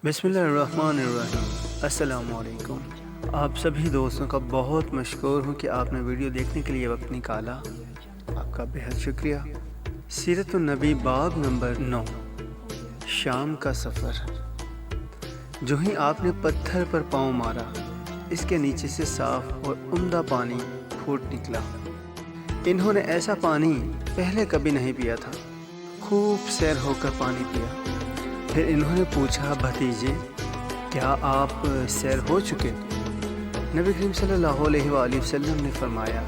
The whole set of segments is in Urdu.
بسم اللہ الرحمن الرحیم۔ السلام علیکم۔ آپ سبھی دوستوں کا بہت مشکور ہوں کہ آپ نے ویڈیو دیکھنے کے لیے وقت نکالا۔ آپ کا بہت شکریہ۔ سیرت النبی باب نمبر 9، شام کا سفر۔ جو ہی آپ نے پتھر پر پاؤں مارا، اس کے نیچے سے صاف اور عمدہ پانی پھوٹ نکلا۔ انہوں نے ایسا پانی پہلے کبھی نہیں پیا تھا۔ خوب سیر ہو کر پانی پیا۔ پھر انہوں نے پوچھا، بھتیجے کیا آپ سیر ہو چکے؟ نبی کریم صلی اللہ علیہ وآلہ وسلم نے فرمایا،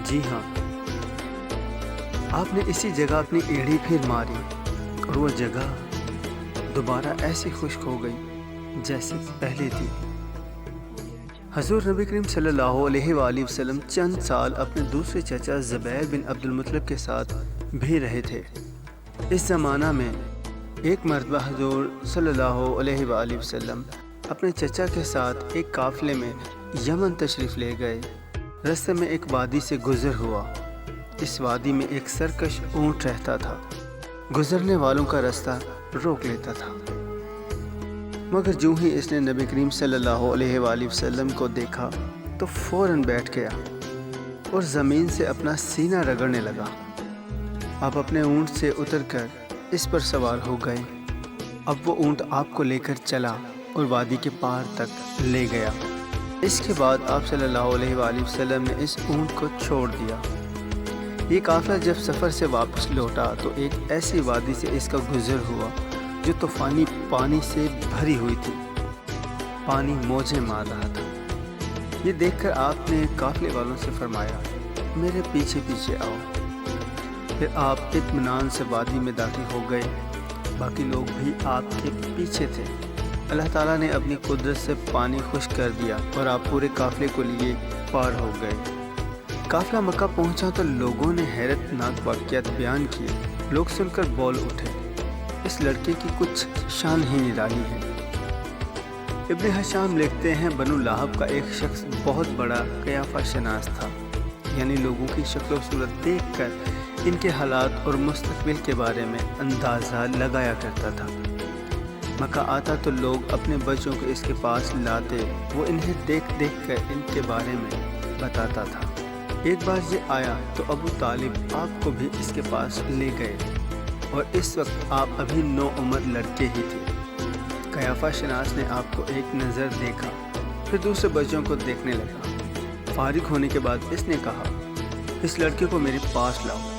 جی ہاں۔ آپ نے اسی جگہ اپنی ایڑی پھر ماری اور وہ جگہ دوبارہ ایسی خشک ہو گئی جیسے پہلے تھی۔ حضور نبی کریم صلی اللہ علیہ وآلہ وسلم چند سال اپنے دوسرے چچا زبیر بن عبد المطلب کے ساتھ بھی رہے تھے۔ اس زمانہ میں ایک مرتبہ حضور صلی اللہ علیہ وآلہ وسلم اپنے چچا کے ساتھ ایک قافلے میں یمن تشریف لے گئے۔ راستے میں ایک وادی سے گزر ہوا۔ اس وادی میں ایک سرکش اونٹ رہتا تھا۔ گزرنے والوں کا راستہ روک لیتا تھا، مگر جو ہی اس نے نبی کریم صلی اللہ علیہ وآلہ وسلم کو دیکھا تو فوراً بیٹھ گیا اور زمین سے اپنا سینہ رگڑنے لگا۔ آپ اپنے اونٹ سے اتر کر اس پر سوار ہو گئے۔ اب وہ اونٹ آپ کو لے کر چلا اور وادی کے پار تک لے گیا۔ اس کے بعد آپ صلی اللہ علیہ وآلہ وسلم نے اس اونٹ کو چھوڑ دیا۔ یہ قافلہ جب سفر سے واپس لوٹا تو ایک ایسی وادی سے اس کا گزر ہوا جو طوفانی پانی سے بھری ہوئی تھی۔ پانی موجیں مار رہا تھا۔ یہ دیکھ کر آپ نے قافلے والوں سے فرمایا، میرے پیچھے پیچھے آؤ۔ پھر آپ اطمینان سے وادی میں داخل ہو گئے۔ باقی لوگ بھی آپ کے پیچھے تھے۔ اللہ تعالیٰ نے اپنی قدرت سے پانی خشک کر دیا اور آپ پورے قافلے کو لیے پار ہو گئے۔ قافلہ مکہ پہنچا تو لوگوں نے حیرت ناک واقعات بیان کیے۔ لوگ سن کر بول اٹھے، اس لڑکے کی کچھ شان ہی نرالی ہے۔ ابن ہشام لکھتے ہیں، بنو لہب کا ایک شخص بہت بڑا قیافہ شناس تھا، یعنی لوگوں کی شکل و صورت دیکھ کر ان کے حالات اور مستقبل کے بارے میں اندازہ لگایا کرتا تھا۔ مکہ آتا تو لوگ اپنے بچوں کو اس کے پاس لاتے، وہ انہیں دیکھ دیکھ کر ان کے بارے میں بتاتا تھا۔ ایک بار یہ آیا تو ابو طالب آپ کو بھی اس کے پاس لے گئے، اور اس وقت آپ ابھی نوعمر لڑکے ہی تھے۔ قیافہ شناس نے آپ کو ایک نظر دیکھا، پھر دوسرے بچوں کو دیکھنے لگا۔ فارغ ہونے کے بعد اس نے کہا، اس لڑکے کو میرے پاس لاؤ۔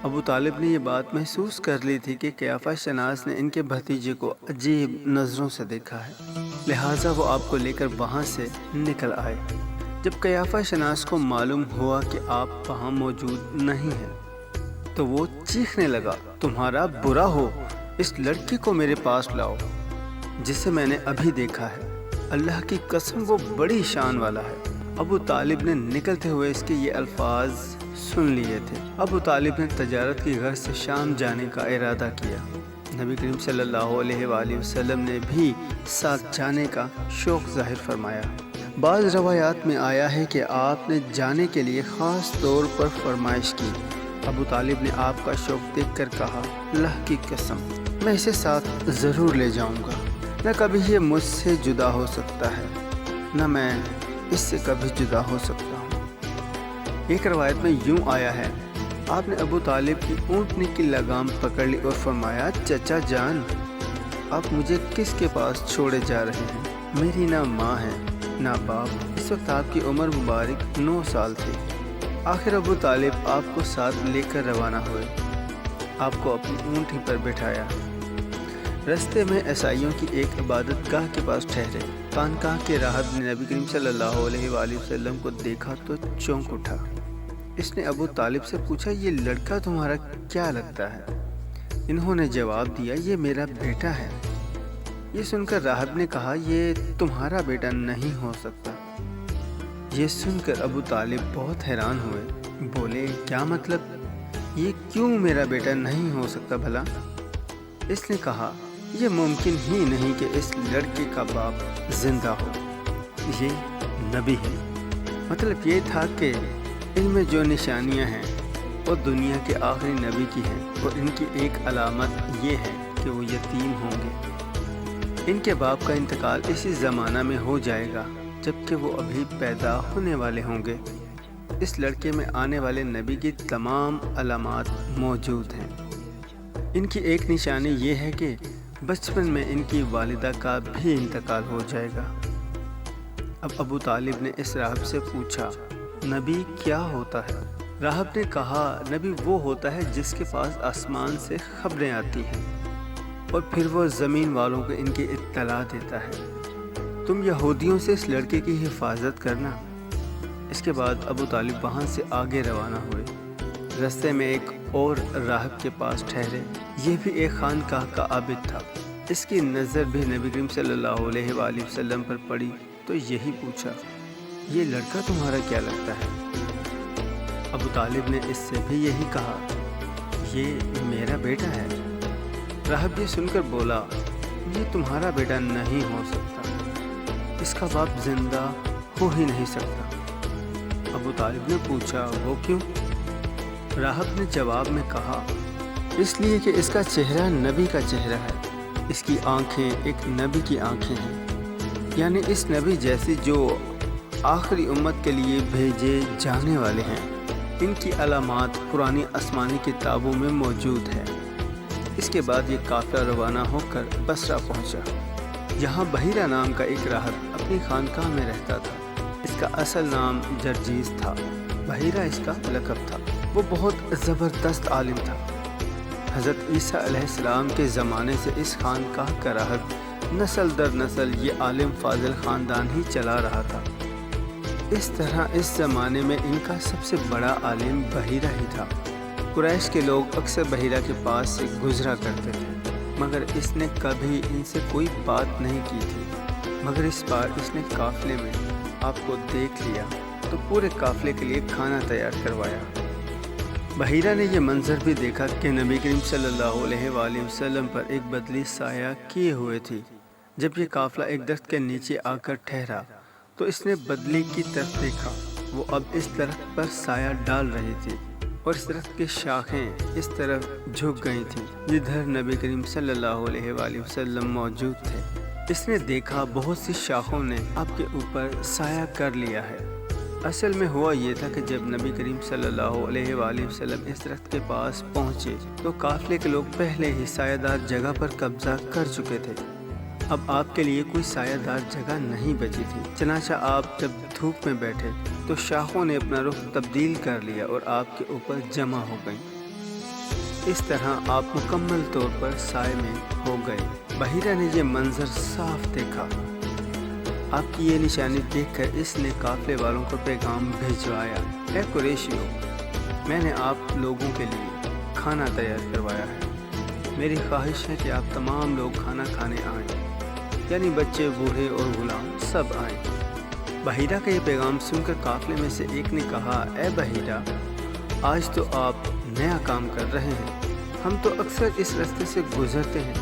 ابو طالب نے یہ بات محسوس کر لی تھی کہ قیافہ شناس نے ان کے بھتیجے کو عجیب نظروں سے دیکھا ہے، لہٰذا وہ آپ کو لے کر وہاں سے نکل آئے۔ جب قیافہ شناس کو معلوم ہوا کہ آپ وہاں موجود نہیں ہیں تو وہ چیخنے لگا، تمہارا برا ہو، اس لڑکے کو میرے پاس لاؤ جسے میں نے ابھی دیکھا ہے۔ اللہ کی قسم وہ بڑی شان والا ہے۔ ابو طالب نے نکلتے ہوئے اس کے یہ الفاظ سن لیے تھے۔ ابو طالب نے تجارت کی غرض سے شام جانے کا ارادہ کیا۔ نبی کریم صلی اللہ علیہ وآلہ وسلم نے بھی ساتھ جانے کا شوق ظاہر فرمایا۔ بعض روایات میں آیا ہے کہ آپ نے جانے کے لیے خاص طور پر فرمائش کی۔ ابو طالب نے آپ کا شوق دیکھ کر کہا، اللہ کی قسم میں اسے ساتھ ضرور لے جاؤں گا۔ نہ کبھی یہ مجھ سے جدا ہو سکتا ہے، نہ میں اس سے کبھی جدا ہو سکتا ہوں۔ ایک روایت میں یوں آیا ہے، آپ نے ابو طالب کی اونٹنی کی لگام پکڑ لی اور فرمایا، چچا جان آپ مجھے کس کے پاس چھوڑے جا رہے ہیں؟ میری نہ ماں ہے نہ باپ۔ اس وقت آپ کی عمر مبارک 9 سال تھی۔ آخر ابو طالب آپ کو ساتھ لے کر روانہ ہوئے، آپ کو اپنی اونٹنی پر بٹھایا۔ رستے میں عیسائیوں کی ایک عبادت گاہ کے پاس ٹھہرے۔ خانقاہ کے راہب نے نبی کریم صلی اللہ علیہ وآلہ وسلم کو دیکھا تو چونک اٹھا۔ اس نے ابو طالب سے پوچھا، یہ لڑکا تمہارا کیا لگتا ہے؟ انہوں نے جواب دیا، یہ میرا بیٹا ہے۔ یہ سن کر راہب نے کہا، یہ تمہارا بیٹا نہیں ہو سکتا۔ یہ سن کر ابو طالب بہت حیران ہوئے، بولے، کیا مطلب؟ یہ کیوں میرا بیٹا نہیں ہو سکتا بھلا؟ اس نے کہا، یہ ممکن ہی نہیں کہ اس لڑکے کا باپ زندہ ہو، یہ نبی ہے۔ مطلب یہ تھا کہ ان میں جو نشانیاں ہیں وہ دنیا کے آخری نبی کی ہیں، اور ان کی ایک علامت یہ ہے کہ وہ یتیم ہوں گے۔ ان کے باپ کا انتقال اسی زمانہ میں ہو جائے گا جبکہ وہ ابھی پیدا ہونے والے ہوں گے۔ اس لڑکے میں آنے والے نبی کی تمام علامات موجود ہیں۔ ان کی ایک نشانی یہ ہے کہ بچپن میں ان کی والدہ کا بھی انتقال ہو جائے گا۔ اب ابو طالب نے اس راہب سے پوچھا، نبی کیا ہوتا ہے؟ راہب نے کہا، نبی وہ ہوتا ہے جس کے پاس آسمان سے خبریں آتی ہیں اور پھر وہ زمین والوں کو ان کی اطلاع دیتا ہے۔ تم یہودیوں سے اس لڑکے کی حفاظت کرنا۔ اس کے بعد ابو طالب وہاں سے آگے روانہ ہوئے۔ رستے میں ایک اور راہب کے پاس ٹھہرے۔ یہ بھی ایک خانقاہ کا عابد تھا۔ اس کی نظر بھی نبی کریم صلی اللہ علیہ وآلہ وسلم پر پڑی تو یہی پوچھا، یہ لڑکا تمہارا کیا لگتا ہے؟ ابو طالب نے اس سے بھی یہی کہا، یہ میرا بیٹا ہے۔ راہب یہ سن کر بولا، یہ تمہارا بیٹا نہیں ہو سکتا، اس کا باپ زندہ ہو ہی نہیں سکتا۔ ابو طالب نے پوچھا، وہ کیوں؟ راہب نے جواب میں کہا، اس لیے کہ اس کا چہرہ نبی کا چہرہ ہے، اس کی آنکھیں ایک نبی کی آنکھیں ہیں، یعنی اس نبی جیسی جو آخری امت کے لیے بھیجے جانے والے ہیں۔ ان کی علامات پرانی آسمانی کتابوں میں موجود ہے۔ اس کے بعد یہ قافلہ روانہ ہو کر بصرہ پہنچا۔ یہاں بحیرہ نام کا ایک راہب اپنی خانقاہ میں رہتا تھا۔ اس کا اصل نام جرجیس تھا، بحیرہ اس کا لقب تھا۔ وہ بہت زبردست عالم تھا۔ حضرت عیسیٰ علیہ السلام کے زمانے سے اس خانقاہ کا راہب نسل در نسل یہ عالم فاضل خاندان ہی چلا رہا تھا۔ اس طرح اس زمانے میں ان کا سب سے بڑا عالم بحیرہ ہی تھا۔ قریش کے لوگ اکثر بحیرہ کے پاس سے گزرا کرتے تھے، مگر اس نے کبھی ان سے کوئی بات نہیں کی تھی۔ مگر اس بار اس نے قافلے میں آپ کو دیکھ لیا تو پورے قافلے کے لیے کھانا تیار کروایا۔ بحیرہ نے یہ منظر بھی دیکھا کہ نبی کریم صلی اللہ علیہ وآلہ وسلم پر ایک بدلی سایہ کیے ہوئے تھی۔ جب یہ قافلہ ایک درخت کے نیچے آ کر ٹھہرا تو اس نے بدلی کی طرف دیکھا۔ وہ اب اس درخت پر سایہ ڈال رہی تھی اور اس درخت کی شاخیں اس طرف جھک گئی تھیں جدھر نبی کریم صلی اللہ علیہ وآلہ وسلم موجود تھے۔ اس نے دیکھا بہت سی شاخوں نے آپ کے اوپر سایہ کر لیا ہے۔ اصل میں ہوا یہ تھا کہ جب نبی کریم صلی اللہ علیہ وآلہ وسلم اس درخت کے پاس پہنچے تو قافلے کے لوگ پہلے ہی سایہ دار جگہ پر قبضہ کر چکے تھے۔ اب آپ کے لیے کوئی سایہ دار جگہ نہیں بچی تھی، چنانچہ آپ جب دھوپ میں بیٹھے تو شاخوں نے اپنا رخ تبدیل کر لیا اور آپ کے اوپر جمع ہو گئیں۔ اس طرح آپ مکمل طور پر سائے میں ہو گئے۔ بحیرہ نے یہ منظر صاف دیکھا۔ آپ کی یہ نشانی دیکھ کر اس نے قافلے والوں کو پیغام بھیجوایا، اے قریشیو، میں نے آپ لوگوں کے لیے کھانا تیار کروایا ہے۔ میری خواہش ہے کہ آپ تمام لوگ کھانا کھانے آئیں، یعنی بچے، بوڑھے اور غلام سب آئیں۔ بحیرہ کا یہ پیغام سن کر قافلے میں سے ایک نے کہا، اے بحیرہ، آج تو آپ نیا کام کر رہے ہیں، ہم تو اکثر اس راستے سے گزرتے ہیں،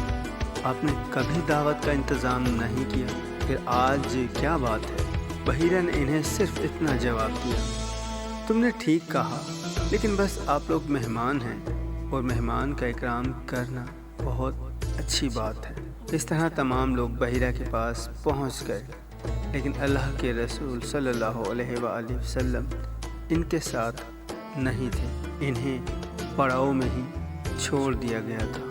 آپ نے کبھی دعوت کا انتظام نہیں کیا، پھر آج کیا بات ہے؟ بحیرہ نے انہیں صرف اتنا جواب دیا، تم نے ٹھیک کہا، لیکن بس آپ لوگ مہمان ہیں اور مہمان کا اکرام کرنا بہت اچھی بات ہے۔ اس طرح تمام لوگ بحیرہ کے پاس پہنچ گئے، لیکن اللہ کے رسول صلی اللہ علیہ وآلہ وسلم ان کے ساتھ نہیں تھے، انہیں پڑاؤ میں ہی چھوڑ دیا گیا تھا۔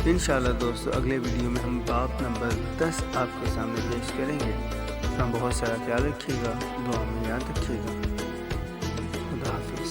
انشاءاللہ دوستو اگلے ویڈیو میں ہم باب نمبر 10 آپ کے سامنے پیش کریں گے۔ اپنا بہت سارا خیال رکھیے گا، دعا میں یاد رکھیے گا۔ خدا حافظ۔